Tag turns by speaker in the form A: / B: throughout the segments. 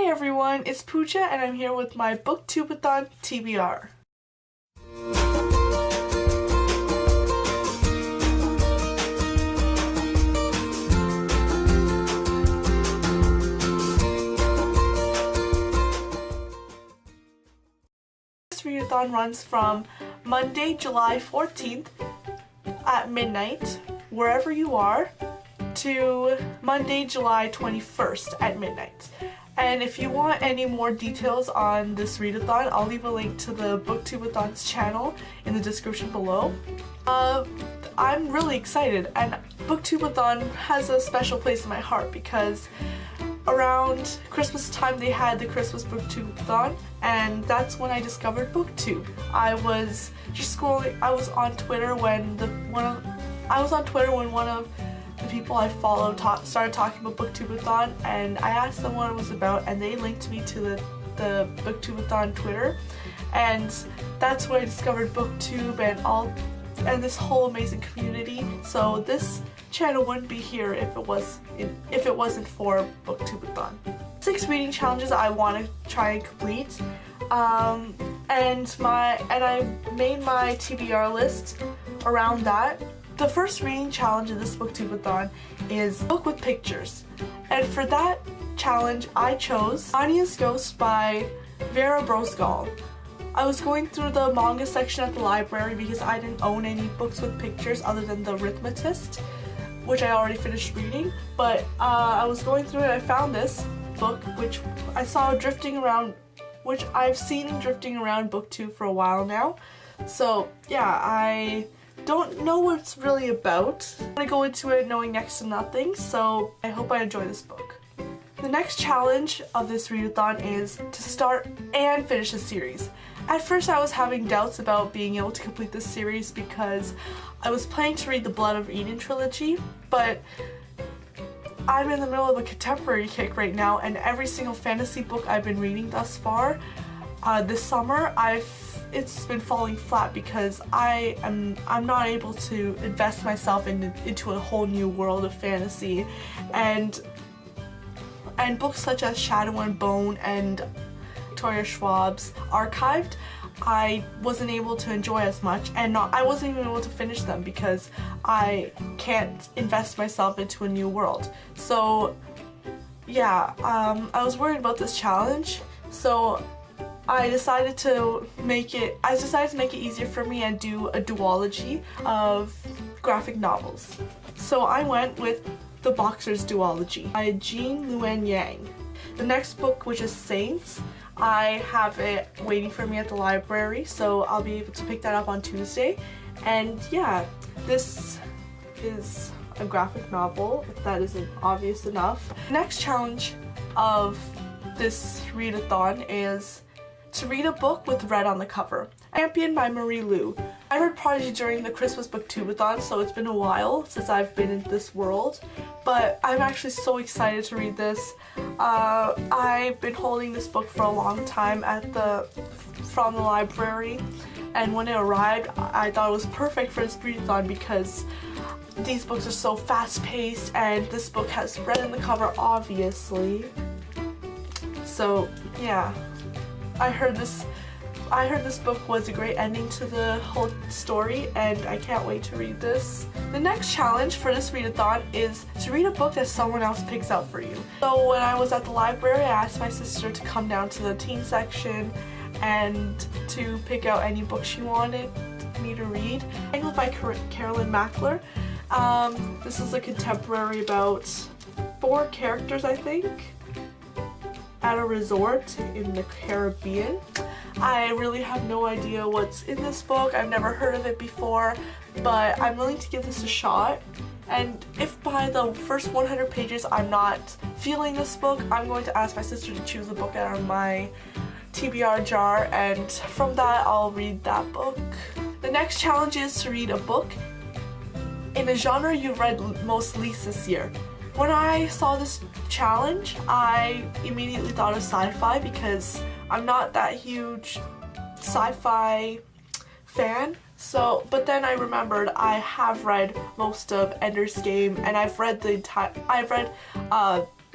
A: Hey everyone, it's Pooja and I'm here with my Booktubeathon TBR. This readathon runs from Monday, July 14th at midnight, wherever you are, to Monday, July 21st at midnight. And if you want any more details on this readathon, I'll leave a link to the Booktubeathon's channel in the description below. I'm really excited, and Booktubeathon has a special place in my heart because around Christmas time they had the Christmas Booktubeathon, and that's when I discovered BookTube. I was just scrolling. I was on Twitter when one of the people I follow started talking about Booktubeathon, and I asked them what it was about, and they linked me to the Booktubeathon Twitter, and that's where I discovered BookTube and this whole amazing community. So this channel wouldn't be here if it wasn't for Booktubeathon. 6 reading challenges I want to try and complete, and I made my TBR list around that. The first reading challenge in this Booktubeathon is Book with Pictures, and for that challenge I chose Anya's Ghost by Vera Brosgol. I was going through the manga section at the library because I didn't own any books with pictures other than The Arithmetist, which I already finished reading, but I was going through it and I found this book which I saw drifting around, which I've seen drifting around BookTube for a while now. So yeah, I don't know what it's really about. I'm gonna go into it knowing next to nothing, so I hope I enjoy this book. The next challenge of this readathon is to start and finish a series. At first I was having doubts about being able to complete this series because I was planning to read the Blood of Eden trilogy, but I'm in the middle of a contemporary kick right now, and every single fantasy book I've been reading thus far this summer, it's been falling flat because I'm not able to invest myself into a whole new world of fantasy, and books such as Shadow and Bone and Victoria Schwab's Archived, I wasn't able to enjoy as much, and I wasn't even able to finish them because I can't invest myself into a new world. So yeah, I was worried about this challenge, so I decided to make it easier for me and do a duology of graphic novels. So I went with The Boxer's Duology by Jean Luen Yang. The next book, which is Saints, I have it waiting for me at the library, so I'll be able to pick that up on Tuesday. And yeah, this is a graphic novel, if that isn't obvious enough. The next challenge of this readathon is to read a book with red on the cover. Champion by Marie Lu. I read Prodigy during the Christmas Booktubeathon, so it's been a while since I've been in this world, but I'm actually so excited to read this. I've been holding this book for a long time from the library, and when it arrived I thought it was perfect for this readathon because these books are so fast-paced, and this book has red on the cover, obviously. So yeah, I heard this book was a great ending to the whole story, and I can't wait to read this. The next challenge for this readathon is to read a book that someone else picks out for you. So when I was at the library, I asked my sister to come down to the teen section and to pick out any book she wanted me to read. Tangled by Carolyn Mackler. This is a contemporary about 4 characters, I think, at a resort in the Caribbean. I really have no idea what's in this book. I've never heard of it before, but I'm willing to give this a shot. And if by the first 100 pages I'm not feeling this book, I'm going to ask my sister to choose a book out of my TBR jar, and from that I'll read that book. The next challenge is to read a book in a genre you read most least this year. When I saw this challenge, I immediately thought of sci-fi because I'm not that huge sci-fi fan. But then I remembered I have read most of Ender's Game, and I've read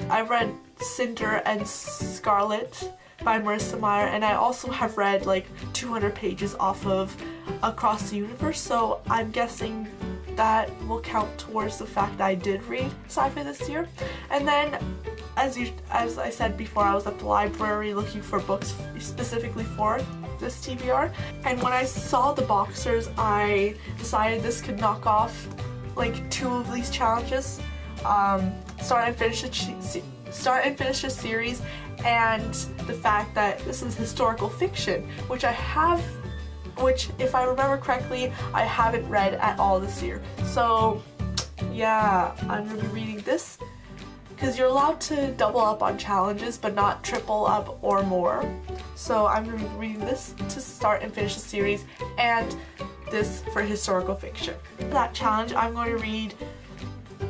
A: I read Cinder and Scarlet by Marissa Meyer, and I also have read like 200 pages off of Across the Universe, so I'm guessing that will count towards the fact that I did read sci-fi this year. And then, as I said before, I was at the library looking for books specifically for this TBR, and when I saw the boxers, I decided this could knock off like 2 of these challenges. Start and finish a series, and the fact that this is historical fiction, which if I remember correctly, I haven't read at all this year. So yeah, I'm gonna be reading this because you're allowed to double up on challenges but not triple up or more. So I'm gonna be reading this to start and finish the series, and this for historical fiction. For that challenge, I'm going to read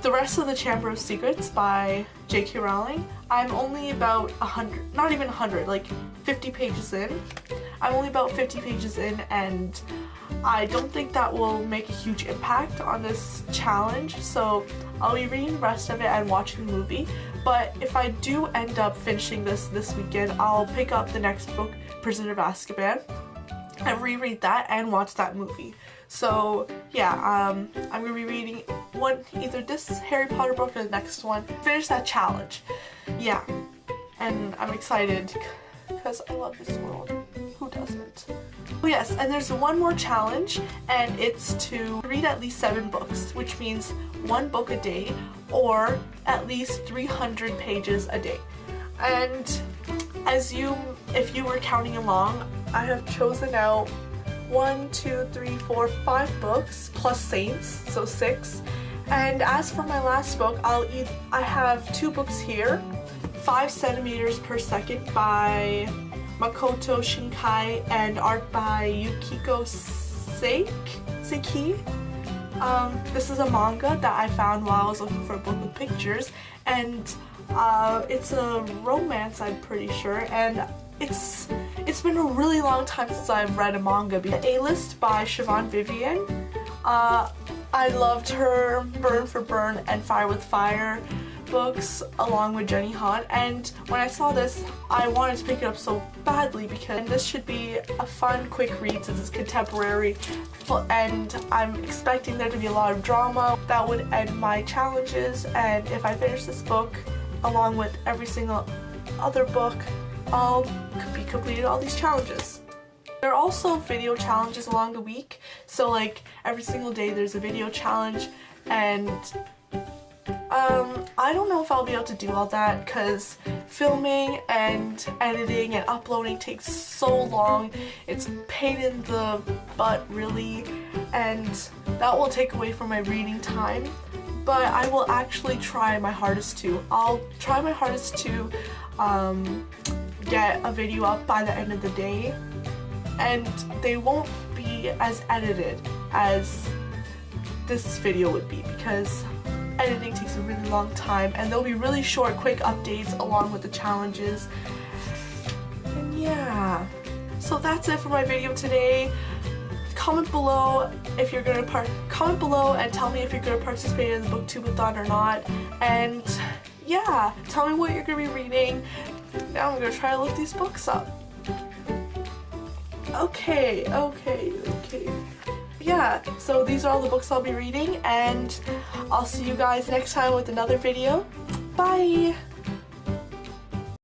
A: the rest of the Chamber of Secrets by J.K. Rowling. I'm only about 100, not even 100, like 50 pages in. I'm only about 50 pages in, and I don't think that will make a huge impact on this challenge, so I'll be reading the rest of it and watching the movie. But if I do end up finishing this weekend, I'll pick up the next book, Prisoner of Azkaban, and reread that and watch that movie. So yeah, I'm gonna be reading either this Harry Potter book or the next one. Finish that challenge. Yeah, and I'm excited because I love this world. Who doesn't? Oh yes, and there's one more challenge, and it's to read at least 7 books, which means 1 book a day or at least 300 pages a day. And if you were counting along, I have chosen out 1, 2, 3, 4, 5 books plus Saints, so 6. And as for my last book, I have 2 books here, 5 centimeters per second by Makoto Shinkai and art by Yukiko Seiki. This is a manga that I found while I was looking for a book with pictures, and it's a romance, I'm pretty sure, and it's been a really long time since I've read a manga. A-List by Siobhan Vivian. I loved her Burn for Burn and Fire with Fire books along with Jenny Han, and when I saw this I wanted to pick it up so badly because this should be a fun quick read since it's contemporary, and I'm expecting there to be a lot of drama that would end my challenges, and if I finish this book along with every single other book, I'll be completed all these challenges. There are also video challenges along the week, so like every single day there's a video challenge, and I don't know if I'll be able to do all that because filming and editing and uploading takes so long. It's a pain in the butt really, and that will take away from my reading time, but I will actually try my hardest to. I'll try my hardest to get a video up by the end of the day, and they won't be as edited as this video would be because editing takes a really long time, and there'll be really short quick updates along with the challenges. And yeah, so that's it for my video today. Comment below if you're gonna comment below and tell me if you're gonna participate in the booktubeathon or not, and yeah, tell me what you're gonna be reading. Now I'm gonna try to look these books up. Okay. Yeah, so these are all the books I'll be reading, and I'll see you guys next time with another video. Bye!